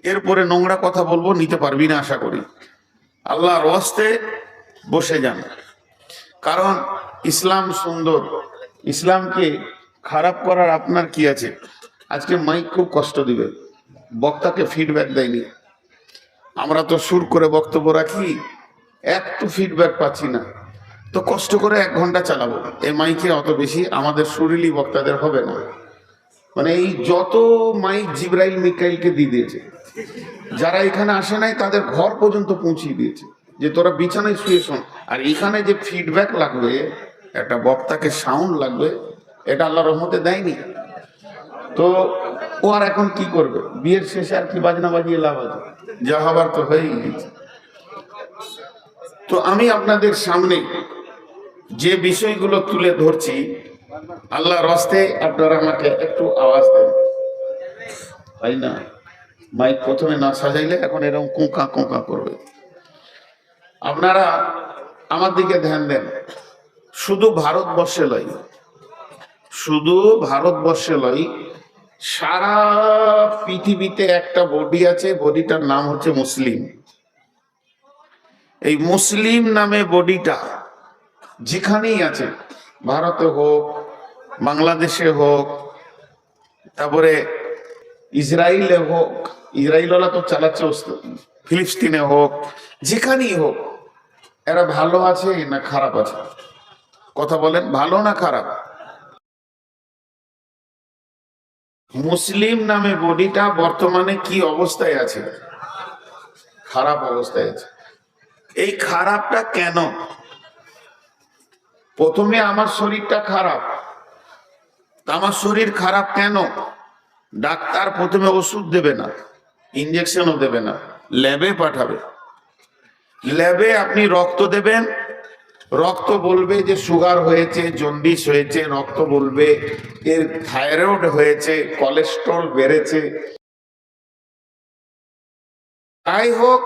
এরপরে নোংরা কথা বলবো, নিতে পারবি না আশা করি। আল্লাহর ওয়াস্তে বসে যান, কারণ ইসলাম সুন্দর। ইসলামকে খারাপ করার আপনার কি আছে? আজকে মাইক খুব কষ্ট দিবে, বক্তাকে ফিডব্যাক দেয়নি। আমরা তো সুর করে বক্তব্য রাখি, একটু ফিডব্যাক পাচ্ছি না, তো কষ্ট করে 1 ঘন্টা চালাবো। এই মাইকে অত বেশি আমাদের সুরিলি বক্তাদের হবে না। মানে এই যত মাইক জিব্রাইল মিকাইলকে দিয়ে দিয়েছে, যারা এখানে আসে নাই তাদের ঘর পর্যন্ত পৌঁছিয়ে দিয়েছে যে তোরা বিছানায় শুয়ে শোন। আর এখানে যে ফিডব্যাক লাগবে, একটা বক্তাকে সাউন্ড লাগবে, এটা আল্লাহ রহমতে দেয়নি। তো ও আর এখন কি করবে? বিয়ের শেষে আর কি বাজনা বাজিয়ে লাভ আছে? যা হবার তো হয়েই গেছে। তো আমি আপনাদের সামনে যে বিষয়গুলো তুলে ধরছি, আল্লাহর রাস্তে আপনারা আমাকে একটু আওয়াজ দেন, তাই না? মাইক প্রথমে না সাজাইলে এখন এরকম কোঁকা কোঁকা করবে। আপনারা আমার দিকে ধ্যান দেন। শুধু ভারতবর্ষে লয়, শুধু ভারতবর্ষে লয়, সারা পৃথিবীতে একটা বডি আছে, বডিটার নাম হচ্ছে মুসলিম। এই মুসলিম নামে বডিটা যেখানেই আছে, ভারতে হোক, বাংলাদেশে হোক, তারপরে ইসরায়েলে হোক, ইসরায়েলওয়ালা তো চালাচ্ছে, ফিলিস্তিনে হোক, যেখানেই হোক, এরা ভালো আছে না খারাপ আছে? কথা বলেন, ভালো না খারাপ? মুসলিম নামে বডিটা বর্তমানে কি অবস্থায় আছে? খারাপ অবস্থায় আছে। এই খারাপটা কেন? প্রথমে আমার শরীরটা খারাপ, আমার শরীর খারাপ কেন? ডাক্তার প্রথমে ওষুধ দেবে না, ইঞ্জেকশনও দেবে না, ল্যাবে পাঠাবে। ল্যাবে আপনি রক্ত দেবেন, রক্ত বলবে যে সুগার হয়েছে, জন্ডিস হয়েছে, রক্ত বলবে এর থাইরয়েড হয়েছে, কোলেস্ট্রল বেড়েছে। তাই হোক,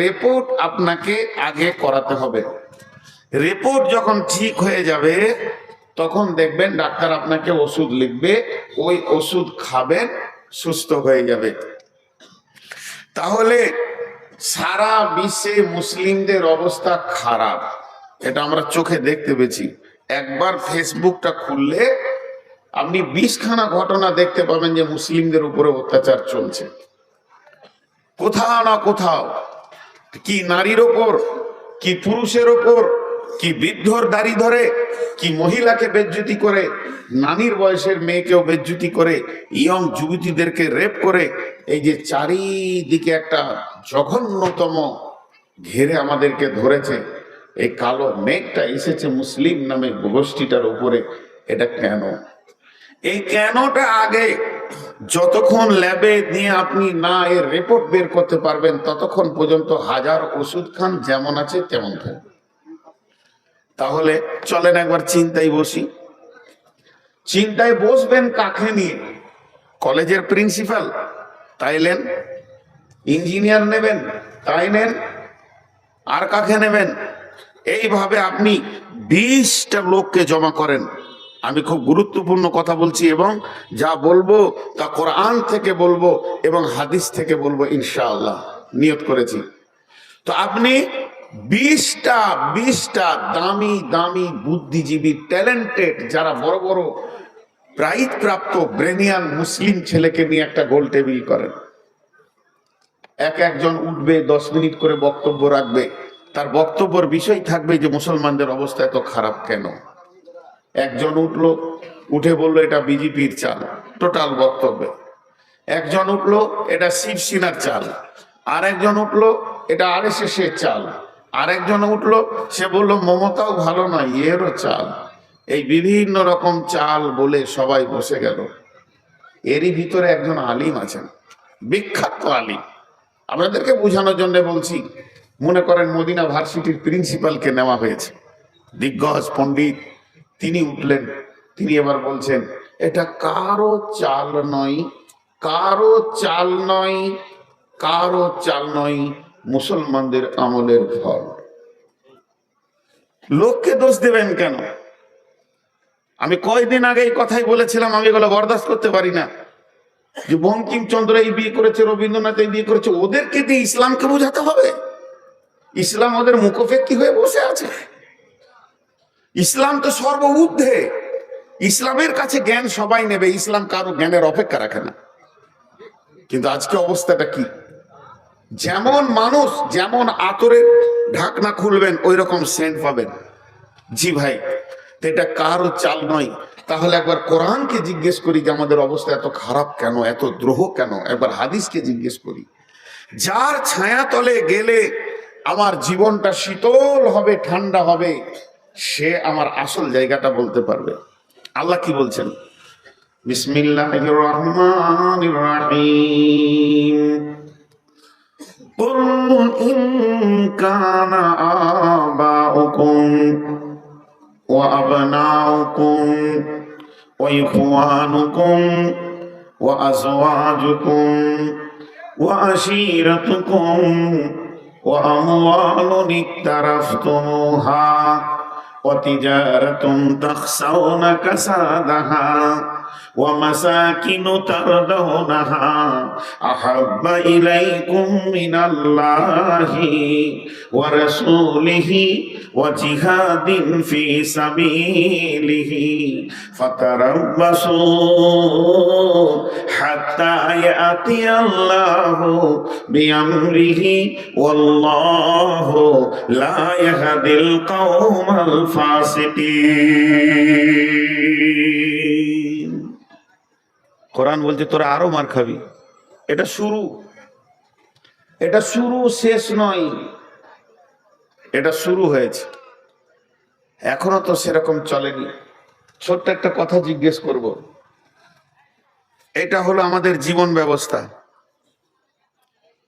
রিপোর্ট আপনাকে আগে করাতে হবে। রিপোর্ট যখন ঠিক হয়ে যাবে, তখন দেখবেন ডাক্তার আপনাকে ওষুধ লিখবে, ওই ওষুধ খাবেন, সুস্থ হয়ে যাবে। তাহলে সারা বিশ্বে মুসলিমদের অবস্থা খারাপ, এটা আমরা চোখে দেখতে পেয়েছি। একবার ফেসবুকটা খুললে আপনি 20খানা ঘটনা দেখতে পাবেন যে মুসলিমদের উপরে অত্যাচার চলছে। কোথাও না কোথাও, কি নারীর ওপর, কি পুরুষের ওপর, কি বৃদ্ধর দাড়ি ধরে, কি মহিলাকে বেজ্জতি করে, নানির বয়সের মেয়েকেও বেজ্জতি করে, ইয়ং যুবতীদেরকে রেপ করে। এই যে চারিদিকে একটা জঘন্যতম ঘেরে আমাদেরকে ধরেছে, এই কালো মেঘটা এসেছে মুসলিম নামে গোষ্ঠীটার উপরে। এটা কেন? এই কেনটা আগে যতক্ষণ ল্যাবে নিয়ে আপনি না এর রিপোর্ট বের করতে পারবেন, ততক্ষণ পর্যন্ত হাজার ওষুধ খান, যেমন আছে তেমন খান। তাহলে চলেন একবার চিন্তায় বসি। চিন্তায় বসবেন কাকে নিয়ে? কলেজের প্রিন্সিপাল তাই নেন, ইঞ্জিনিয়ার নেবেন তাই নেন, আর কাকে নেবেন? এইভাবে আপনি 20টা লোককে জমা করেন। আমি খুব গুরুত্বপূর্ণ কথা বলছি, এবং যা বলবো তা কোরআন থেকে বলবো এবং হাদিস থেকে বলবো ইনশাআল্লাহ, নিয়ত করেছি। তো আপনি 20টা দামি দামি বুদ্ধিজীবী, ট্যালেন্টেড, যারা বড় বড় প্রাইজ প্রাপ্ত ব্রেনিয়ান মুসলিম ছেলেকে নিয়ে একটা গোল টেবিল করেন। একজন উঠবে, 10 মিনিট করে বক্তব্য রাখবে। তার বক্তব্যের বিষয় থাকবে যে মুসলমানদের অবস্থা এত খারাপ কেন। একজন উঠলো, উঠে বললো এটা বিজেপির চাল, টোটাল বক্তব্যে। একজন উঠলো, এটা শিবসেনার চাল। আর একজন উঠলো, এটা RSS এর চাল। আরেকজন উঠলো, সে বললো মমতাও ভালো নয়, এরও চাল। এই বিভিন্ন রকম চাল বলে সবাই বসে গেল। এরই ভিতরে একজন আলিম আছেন, বিখ্যাত আলিম। আপনাদেরকে বোঝানোর জন্য বলছি। মনে করেন মদিনা ভার্সিটির প্রিন্সিপালকে নেওয়া হয়েছে, দিগ্গজ পণ্ডিত। তিনি উঠলেন, তিনি এবার বলছেন এটা কারো চাল নয়, কারো চাল নয়, কারো চাল নয়, মুসলমানদের আমলের ফল। লোককে দোষ দেবেন কেন? আমি কয়দিন আগে এই কথাই বলেছিলাম, আমি এগুলো বরদাস্ত করতে পারি না। যে বঙ্কিমচন্দ্র এই বিয়ে করেছে, রবীন্দ্রনাথ এই বিয়ে করেছে, ওদেরকে দিয়ে ইসলামকে বোঝাতে হবে? ইসলাম ওদের মুখোপেক্ষী হয়ে বসে আছে? ইসলাম তো সর্ব ঊর্ধ্বে। ইসলামের কাছে জ্ঞান সবাই নেবে, ইসলাম কারো জ্ঞানের অপেক্ষা রাখে না। কিন্তু আজকে অবস্থাটা কি? যেমন মানুষ যেমন আতরের ঢাকনা খুলবেন ওই রকম সেন্ট পাবেন। জি ভাই, তো এটা কারো চাল নয়। তাহলে একবার কোরআনকে জিজ্ঞেস করি যে আমাদের অবস্থা এত খারাপ কেন, এত দ্রোহ কেন? একবার হাদিসকে জিজ্ঞেস করি। যার ছায়া তলে গেলে আমার জীবনটা শীতল হবে, ঠান্ডা হবে, সে আমার আসল জায়গাটা বলতে পারবে। আল্লাহ কি বলছেন? বিসমিল্লাহির রহমানির রহিম। কুল ইন কানা আবাউকুম ওয়া আবনাউকুম ওয়া ইখওয়ানুকুম ওয়া আজওয়াজুকুম ওয়া আশীরাতুকুম ওয়া আমওয়ালুন ইকতারাফতুমুহা وتجارة تخشون كسادها ومساكن ترضونها أحب إليكم من الله ورسوله وجهاد في سبيله فتربصوا حتى يأتي الله بأمره والله لا يهدي القوم الفاسقين। কোরআন বলছে তোরা আরো মার খাবি। এটা শুরু, এটা শুরু, শেষ নয়। এটা শুরু হয়েছে, এখনো তো সেরকম চলেনি। ছোট্ট একটা কথা জিজ্ঞেস করব। এটা হলো আমাদের জীবন ব্যবস্থা।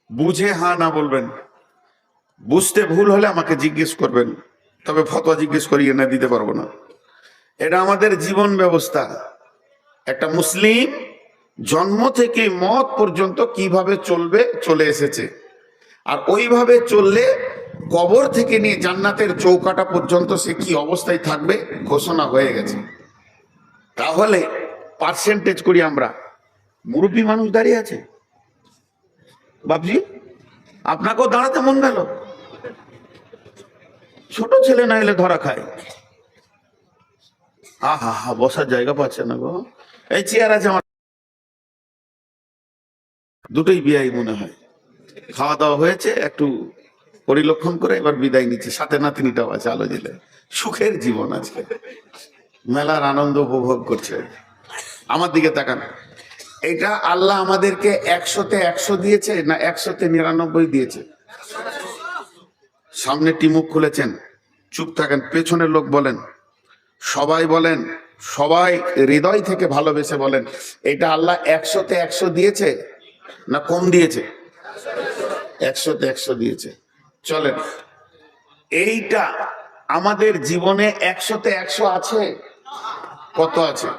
বুঝে হ্যাঁ না বলবেন, বুঝতে ভুল হলে আমাকে জিজ্ঞেস করবেন, তবে ফতোয়া জিজ্ঞেস করিয়ে না দিতে পারবো না। এটা আমাদের জীবন ব্যবস্থা। একটা মুসলিম জন্ম থেকে মত পর্যন্ত কিভাবে চলবে চলে এসেছে, আর ওইভাবে চললে কবর থেকে নিয়ে জান্নাতের চৌকাটা পর্যন্ত সে কি অবস্থায় থাকবে ঘোষণা হয়ে গেছে। তাহলে পার্সেন্টেজ করি আমরা। মুরব্বী মানুষ দাঁড়িয়ে আছে, বাবজি আপনাকেও দাঁড়াতে মন গেল? ছোট ছেলে না এলে ধরা খায়। আহা হা, বসার জায়গা পাচ্ছে না গো। এই চেয়ার আছে আমার, দুটোই বিয়াই মনে হয়। খাওয়া দাওয়া হয়েছে, একটু পরিলক্ষণ করে এবার বিদায় নিচ্ছে। সাথে নাতনিটাও আছে, আলো জেলে। সুখের জীবন আজকে, মেলার আনন্দ উপভোগ করছে। আমার দিকে তাকান। এটা আল্লাহ আমাদেরকে 100-তে 100 দিয়েছে না 100-তে 99 দিয়েছে? সামনে টিমুক খুলেছেন, চুপ থাকেন। পেছনের লোক বলেন, সবাই বলেন, সবাই হৃদয় থেকে ভালোবেসে বলেন, এটা আল্লাহ 100-তে 100 দিয়েছে না কম দিয়েছে? 100-তে 100 দিয়েছে। চলেন, এইটা আমাদের জীবনে 100-তে 100 আছে? কত আছে?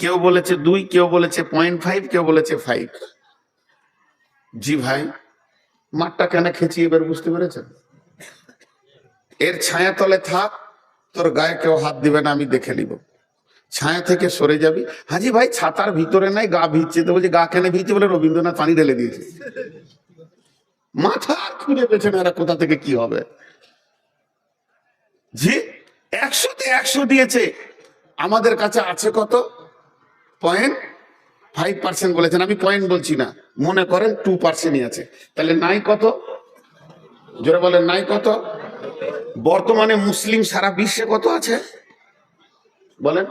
কেউ বলেছে 2, কেউ বলেছে 0.5, কেউ বলেছে 5। জি ভাই, মাঠটা কেন খেঁচি এবার বুঝতে পেরেছেন? এর ছায়া তলে থাক, তোর গায়ে কেউ হাত দিবে না, আমি দেখে নিব। ছায়া থেকে সরে যাবি। হাজি ভাই ছাতার ভিতরে নাই, গা ভিজছে। তো বলছি গা কেন ভিজছে? বলে রবীন্দ্রনাথ পানি ঢেলে দিয়েছে। মাথা আর খুঁজে পেয়েছে না এরা কোথা থেকে কি হবে। জি 100-তে 100 দিয়েছে, আমাদের কাছে আছে কত? 0.5% বলেছেন। আমি পয়েন্ট বলছি না, মনে করেন 2%ই আছে। তাহলে নাই কত? জোরে বলেন, নাই কত? বর্তমানে মুসলিম সারা বিশ্বে কত আছে বলেন?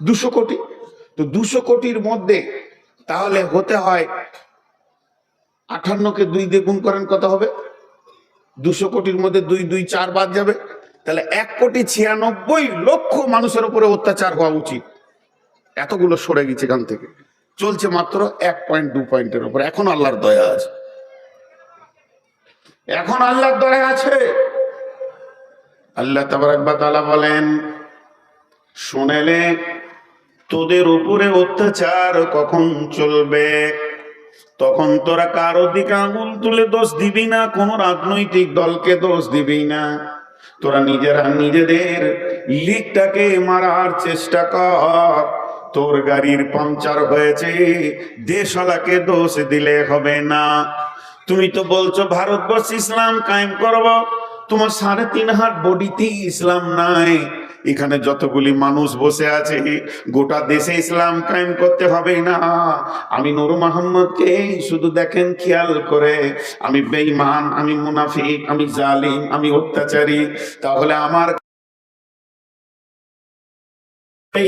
200 কোটি। তো 200 কোটির মধ্যে তাহলে হতে হয় 58-কে 2 দিয়ে গুণ করেন, কত হবে? 200 কোটির মধ্যে 2, 2, 4 বাদ যাবে। তাহলে 1,96,00,000 মানুষের উপরে অত্যাচার হওয়া উচিত। এতগুলো সরে গেছে এখান থেকে, চলছে মাত্র 1.2 পয়েন্টের উপর। এখন আল্লাহর দয়া আছে, এখন আল্লাহর দয়া আছে। আল্লাহ তাবারক ওয়া তাআলা বলেন, শুনেলে তোদের উপরে অত্যাচার কখন চলবে, তখন তোরা কারো দিকে আঙুল তুলে দোষ দিবি না, কোন রাজনৈতিক দলকে দোষ দিবি না। তোরা নিজেরা নিজেদের লিগটাকে মারার চেষ্টা কর। তোর গাড়ির পাংচার হয়েছে, দেশওয়ালাকে দোষ দিলে হবে না। তুমি তো বলছো ভারতবর্ষ ইসলাম কায়েম করব, তোমার 3.5 হাত বডিতে ইসলাম নাই। এখানে যতগুলি মানুষ বসে আছে, গোটা দেশে ইসলাম কায়েম করতে হবে না। আমি নূর মোহাম্মদকে শুধু দেখেন খেয়াল করে, আমি বেঈমান, আমি মুনাফিক, আমি জালিম, আমি অত্যাচারী, তাহলে আমার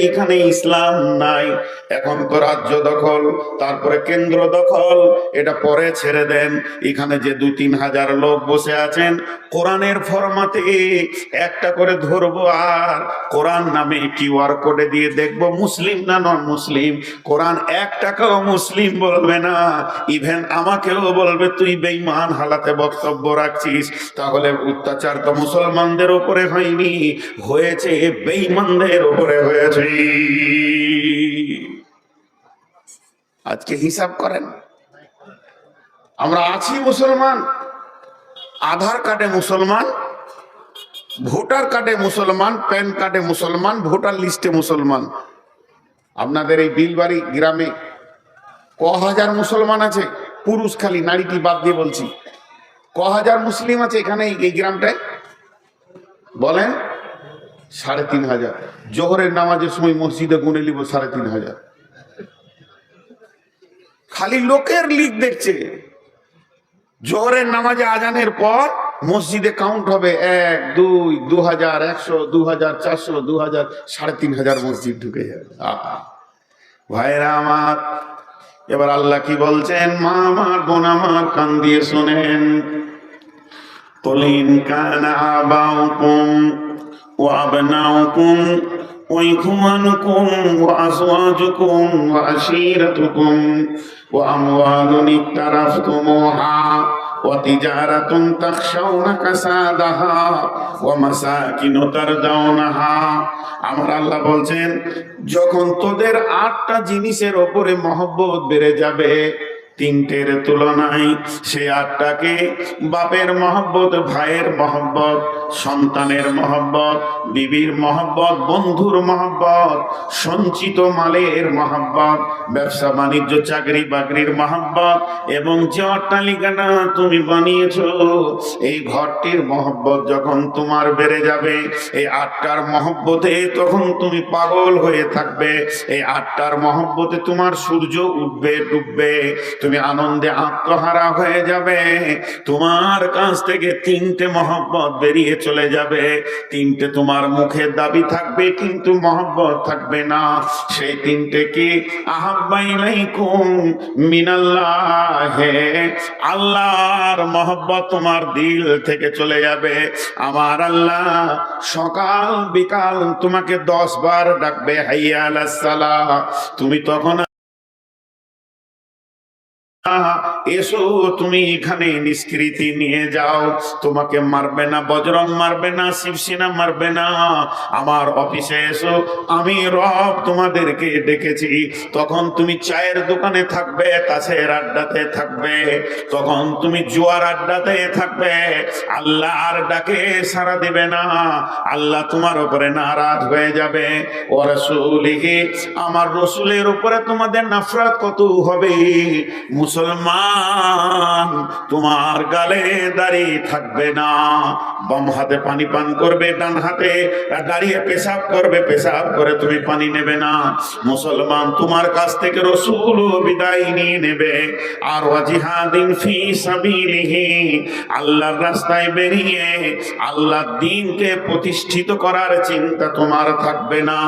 এখানে ইসলাম নাই। এখন তো রাজ্য দখল, তারপরে কেন্দ্র দখল, এটা পরে ছেড়ে দেন। এখানে যে 2-3 হাজার লোক বসে আছেন, কোরআনের ফরমাতে একটা করে ধরবো, আর কোরআন নামে QR কোডে দিয়ে দেখবো মুসলিম না নন মুসলিম। কোরআন 1 টাকাও মুসলিম বলবে না, ইভেন আমাকেও বলবে তুই বেঈমান হালাতে বক্তব্য রাখছিস। তাহলে অত্যাচার তো মুসলমানদের উপরে হয়নি, হয়েছে বেঈমানদের উপরে হয়েছে। আজকে হিসাব করেন, আমরা আছি মুসলমান, আধার কার্ডে মুসলমান, ভোটার কার্ডে মুসলমান, প্যান কার্ডে মুসলমান, ভোটার লিস্টে মুসলমান। আপনাদের এই বিলবাড়ি গ্রামে হাজার মুসলমান আছে? পুরুষ খালি, নারীটি বাদ দিয়ে বলছি, হাজার মুসলিম আছে এখানে এই গ্রামটায়? বলেন। 3,500। জোহরের নামাজের সময় মসজিদে গুনে নিব 3,500। খালি লোকের লিখ দেখছে। জোহরের নামাজে আজানের পর মসজিদে কাউন্ট হবে 1, 2, 2,000, 100, 2,400, 2,000, 3,500 মসজিদ ঢুকে যাবে। ভাইরা আমার, এবার আল্লাহ কি বলছেন? মা আমার, বোন আমার, কান দিয়ে শোনেন। কুলিন কানা আবাউকুম وأبناؤكم وإخوانكم وأزواجكم وعشيرتكم وأموال اقترفتموها وتجارة تخشون كسادها ومساكن ترضونها। আমার আল্লাহ বলছেন, যখন তোদের 8টা জিনিসের ওপরে মহব্বত বেড়ে যাবে 3টের তুলনায়, সে 8টাকে বাপের মহব্বত, ভাইয়ের মহব্বত, সন্তানের মহব্বত, বিবির মহব্বত, বন্ধুর মহব্বত, সঞ্চিত মালের মহব্বত, ব্যবসা বাণিজ্য চাকরি বাকরির মহব্বত, এবং যে অট্টালিকাটা তুমি বানিয়েছো এই ঘরটির মহব্বত যখন তোমার বেড়ে যাবে, এই 8টার মহব্বতে তখন তুমি পাগল হয়ে থাকবে। এই 8টার মহব্বতে তোমার সূর্য উঠবে ডুববে, তুমি আনন্দে আত্মহারা হয়ে যাবে। তোমার কাছ থেকে 3টে মহব্বত বেরিয়ে চলে যাবে। 3টে তোমার মুখের দাবি থাকবে কিন্তু মহব্বত থাকবে না। সেই 3টে কি? আহাব্বা ইলাইকুম মিনাল্লাহ, আল্লাহর মহব্বত তোমার দিল থেকে চলে যাবে। আমার আল্লাহ সকাল বিকাল তোমাকে 10 বার ডাকবে, হাইয়া আলাস সালাহ, তুমি তখন এসো, তুমি এখানে নিষ্কৃতি নিয়ে যাও। তোমাকে মারবে না, বজরং মারবে না, শিবসেনা মারবে না। আমার অফিসে এসো, আমি রব তোমাদেরকে ডেকেছি। তখন তুমি চায়ের দোকানে থাকবে, তাসের আড্ডাতে থাকবে, তখন তুমি জুয়ার আড্ডাতে থাকবে, আল্লাহর ডাকে সাড়া দেবে না। আল্লাহ তোমার উপরে নারাজ হয়ে যাবে। ও রাসূলিহি, আমার রসুলের উপরে তোমাদের নফরত কত হবে। মুসলমান, তোমার গালে দাড়ি থাকবে না, বাম হাতে পানি পান করবে, ডান হাতে দাঁড়িয়ে পেশাব করবে, পেশাব করে তুমি পানি নেবে না। মুসলমান, তোমার কাছ থেকে রাসূল বিদায় নিয়ে নেবে। আর ওয়াজিহাদিন ফি সাবিলিহি, আল্লাহর রাস্তায় বেরিয়ে আল্লাহর দ্বীনকে প্রতিষ্ঠিত করার চিন্তা তোমার থাকবে না।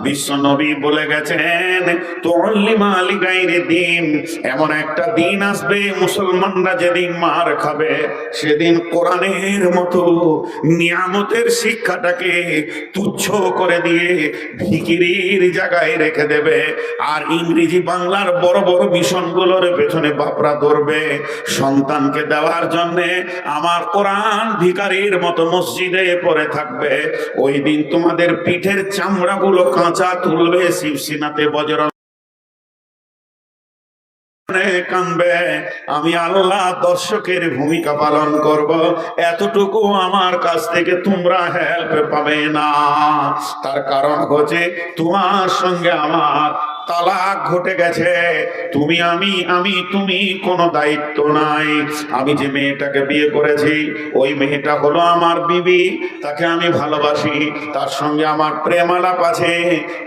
বিশ্ব নবী বলে গেছেন, তুল্লিমা লিগাইরি দ্বীন, এমন একটা দিন আসবে মুসলমানরা যেদিন মার খাবে, সেদিন কোরআনের মতো নিয়ামতের শিক্ষাটাকে তুচ্ছ করে দিয়ে ভিখিরির জায়গায় রেখে দেবে। আর ইংরেজি বাংলার বড় বড় মিশনগুলোর পেছনে বাপরা ধরবে সন্তানকে দেওয়ার জন্যে। আমার কোরআন ভিখারির মতো মসজিদে পড়ে থাকবে। ওই দিন তোমাদের পিঠের চামড়াগুলো কাঁচা তুলবে শিবসেনাতে বজরং কানবে, আমি আল্লাহ দর্শকের ভূমিকা পালন করব, এতটুকু আমার কাছ থেকে তোমরা হেল্প পাবে না। তার কারণ হচ্ছে তোমার সঙ্গে আমার তালাক ঘটে গেছে, তুমি আমি তুমি কোনো দায়িত্ব নাই। আমি যে মেয়েটাকে বিয়ে করেছি ওই মেয়েটা হলো আমার বিবি, তাকে আমি ভালোবাসি, তার সঙ্গে আমার প্রেম আলাপ আছে,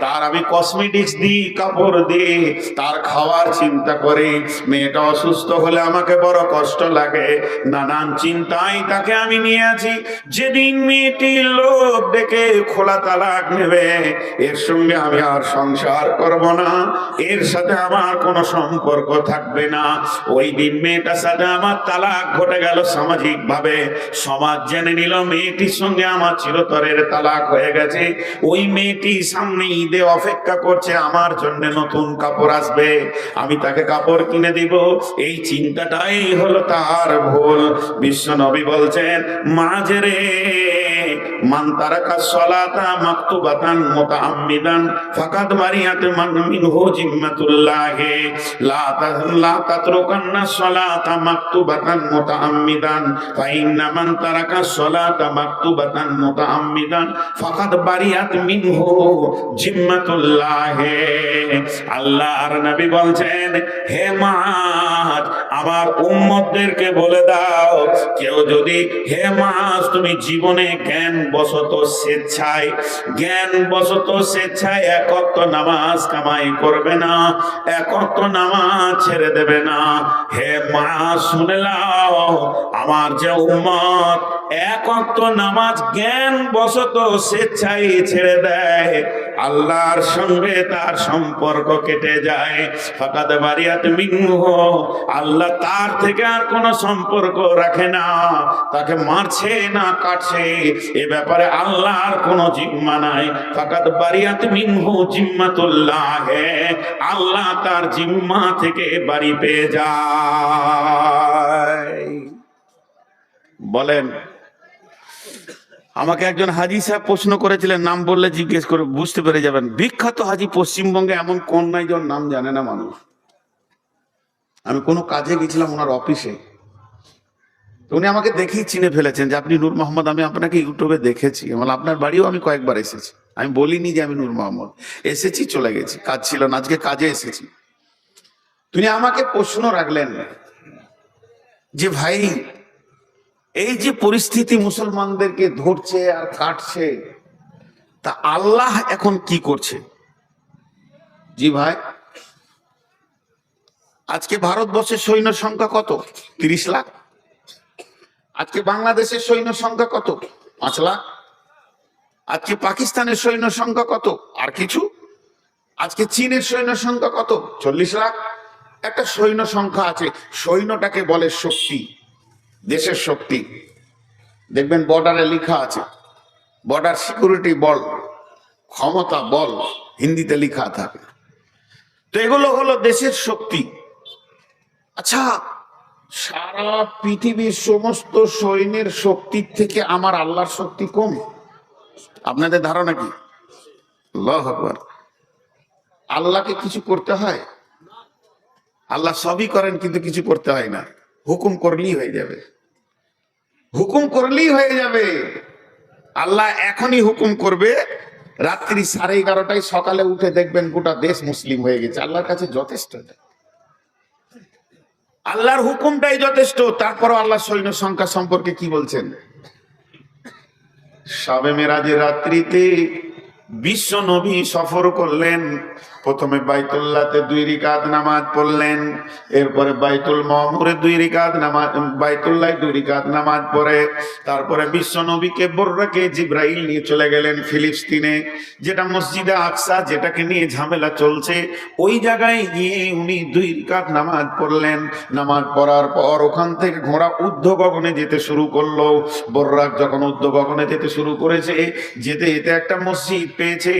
তার আমি কসমেটিক্স দিই, কাপড় দিই, তার খাওয়ার চিন্তা করি। মেয়েটা অসুস্থ হলে আমাকে বড় কষ্ট লাগে, নানান চিন্তায় তাকে আমি নিয়ে আছি। যেদিন মেয়েটির লোক ডেকে খোলা তালাক নেবে, এর সঙ্গে আমি আর সংসার করব না, এর সাথে আমার কোনো সম্পর্ক থাকবে না, ওই দিন মেয়েটার সাথে আমার তালাক ঘটে গেল। সামাজিক ভাবে সমাজ জেনে নিল মেয়েটির সঙ্গে আমার চিরতরের তালাক হয়ে গেছে। ওই মেয়েটি সামনে ঈদে অপেক্ষা করছে, আমার জন্য নতুন কাপড় আসবে, আমি তাকে কাপড় কিনে দিব। এই চিন্তাটাই হলো তার ভুল। বিশ্ব নবী বলছেন, মাঝে রে মান তারাকা সালাতা মাকতুবাতান মুতাআম্মিদান ফাকাদ বারিয়াত মান মিনহু জিম্মাতুল্লাহ লা তাতরুকান্না সালাতা মাকতুবাতান মুতাআম্মিদান ফাইন্না মান তারাকা সালাতা মাকতুবাতান মুতাআম্মিদান ফাকাদ বারিয়াত মিনহু জিম্মাতুল্লাহ। আল্লাহর নবী বলছেন, হে মাজ, আমার উম্মতদেরকে বলে দাও, কেউ যদি, হে মাজ, তুমি জীবনে জ্ঞান বশত স্বেচ্ছায় এক ওয়াক্ত নামাজ কামাই করবে না, এক ওয়াক্ত নামাজ ছেড়ে দেবে না। হে মাজ, শুনে নাও, আমার যে উম্মত এক ওয়াক্ত নামাজ জ্ঞান বশত স্বেচ্ছায় ছেড়ে দেয়, আল্লাহর সঙ্গে তার সম্পর্ক কেটে যায়। ফাকাদ বারিয়াত মিনহু, আল্লাহ তার থেকে আর কোনো সম্পর্ক রাখে না, তাকে মারছে না কাটছে, এ ব্যাপারে আল্লাহর কোনো জিম্মা নাই। ফাকাদ বারিয়াত মিনহু জিম্মাতুল্লাহ, আল্লাহ তার জিম্মা থেকে বাড়ি পেয়ে যায়। বলেন, আমাকে একজন হাজি সাহেব প্রশ্ন করেছিলেন, নাম বললে জিজ্ঞেস করে বুঝতে পেরে যাবেন। বিখ্যাত হাজি পশ্চিমবঙ্গে এমন কোন নাই যার নাম জানে না মানুষ। আমি কোনো কাজে গেছিলাম ওনার অফিসে, উনি আমাকে দেখেই চিনে ফেলেছেন যে আপনি নূর মোহাম্মদ, আমি আপনাকে ইউটিউবে দেখেছি, আপনার বাড়িও আমি কয়েকবার এসেছি। আমি বলিনি যে আমি নূর মোহাম্মদ, এসেছি চলে গেছি, কাজ ছিল না, আজকে কাজে এসেছি। তিনি আমাকে প্রশ্ন রাখলেন যে ভাই, এই যে পরিস্থিতি মুসলমানদেরকে ধরছে আর কাটছে, তা আল্লাহ এখন কি করছে? জি ভাই, আজকে ভারতবর্ষের সৈন্য সংখ্যা কত? 30 লাখ। আজকে বাংলাদেশের সৈন্য সংখ্যা কত? 5 লাখ। আজকে পাকিস্তানের সৈন্য সংখ্যা কত? আর কিছু। আজকে চীনের সৈন্য সংখ্যা কত? 40 লাখ। একটা সৈন্য সংখ্যা আছে, সৈন্যটাকে বলে শক্তি, দেশের শক্তি। দেখবেন বর্ডারে লেখা আছে বর্ডার সিকিউরিটি বল, ক্ষমতা বল, হিন্দিতে লেখা থাকে। তো এগুলো হলো দেশের শক্তি। আচ্ছা, সারা পৃথিবীর সমস্ত সৈন্যের শক্তির থেকে আমার আল্লাহর শক্তি কম? আপনাদের ধারণা কি? আল্লাহু আকবার। আল্লাহকে কিছু করতে হয়? আল্লাহ সবই করেন, কিন্তু কিছু করতে হয় না, হুকুম করলেই হয়ে যাবে। হুকুম করলেই হয়ে যাবে। আল্লাহ এখনই হুকুম করবে, রাত্রি 11:30টায়, সকালে উঠে দেখবেন গোটা দেশ মুসলিম হয়ে গেছে। আল্লাহর কাছে যথেষ্ট, আল্লাহর হুকুমটাই যথেষ্ট। তারপরও আল্লাহ সৈন্য সংখ্যা সম্পর্কে কি বলছেন? শবে মেরাজের রাত্রিতে বিশ্ব নবী সফর করলেন। প্রথমে বাইতুল্লাহতে 2 রাকাত নামাজ পড়লেন, এরপরে বাইতুল মামুরে 2 রাকাত নামাজ, বাইতুল্লাহ 2 রাকাত নামাজ পড়ে তারপরে বিশ্ব নবীকে বর্রাকে জিব্রাইল নিয়ে চলে গেলেন ফিলিস্তিনে, যেটা মসজিদে আকসা, যেটাকে নিয়ে ঝামেলা চলছে। ওই জায়গায় গিয়ে উনি 2 রাকাত নামাজ পড়লেন। নামাজ পড়ার পর ওখান থেকে ঘোড়া ঊর্ধ্ব গগনে যেতে শুরু করলো। বর্রাক যখন ঊর্ধ্ব গগনে যেতে শুরু করেছে, যেতে যেতে একটা মসজিদ পেয়েছে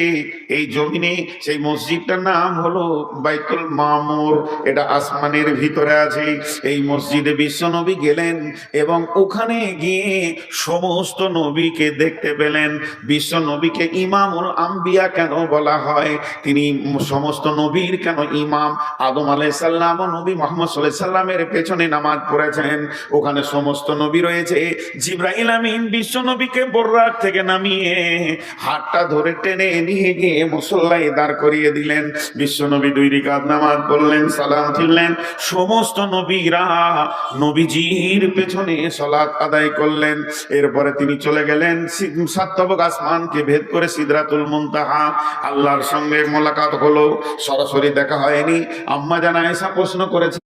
এই জমিনে। সেই মসজিদটা মসজিদটার নাম হলো বাইতুল মামুর, এটা আসমানের ভিতরে আছে। এই মসজিদে বিশ্বনবী গেলেন এবং ওখানে গিয়ে সমস্ত নবীকে দেখতে পেলেন। বিশ্বনবীকে ইমামুল আম্বিয়া কেন বলা হয়? তিনি সমস্ত নবীর কেন ইমাম? আদম আলাইহিস সালাম ও নবী মুহাম্মদ সাল্লাল্লাহু আলাইহি সাল্লামের পেছনে নামাজ পড়েছেন, ওখানে সমস্ত নবী রয়েছে। জিবরাইল আমিন বিশ্বনবীকে বর্রাক থেকে নামিয়ে হাতটা ধরে টেনে নিয়ে গিয়ে মুসল্লায় দাঁড় করিয়ে দিলেন। বিশ্বনবী 2 রাকাত নামাজ পড়লেন, সালাম ফিরলেন। সমস্ত নবীরা নবীজির পেছনে সালাত আদায় করলেন। এরপরে তিনি চলে গেলেন 7 তবক আসমানকে ভেদ করে সিদরাতুল মুনতাহা, আল্লাহর সঙ্গে মোলাকাত হলো, সরাসরি দেখা হয়নি। আম্মা জান আয়েশা প্রশ্ন করেছে,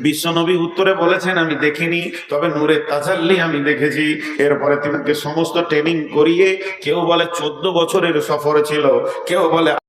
বিশ্বনবী উত্তরে বলেছেন আমি দেখিনি, তবে নূরে তাজাল্লি আমি দেখেছি। এরপরে তিনাকে সমস্ত ট্রেনিং করিয়ে, কেউ বলে 14 বছরের সফরে ছিল, কেউ বলে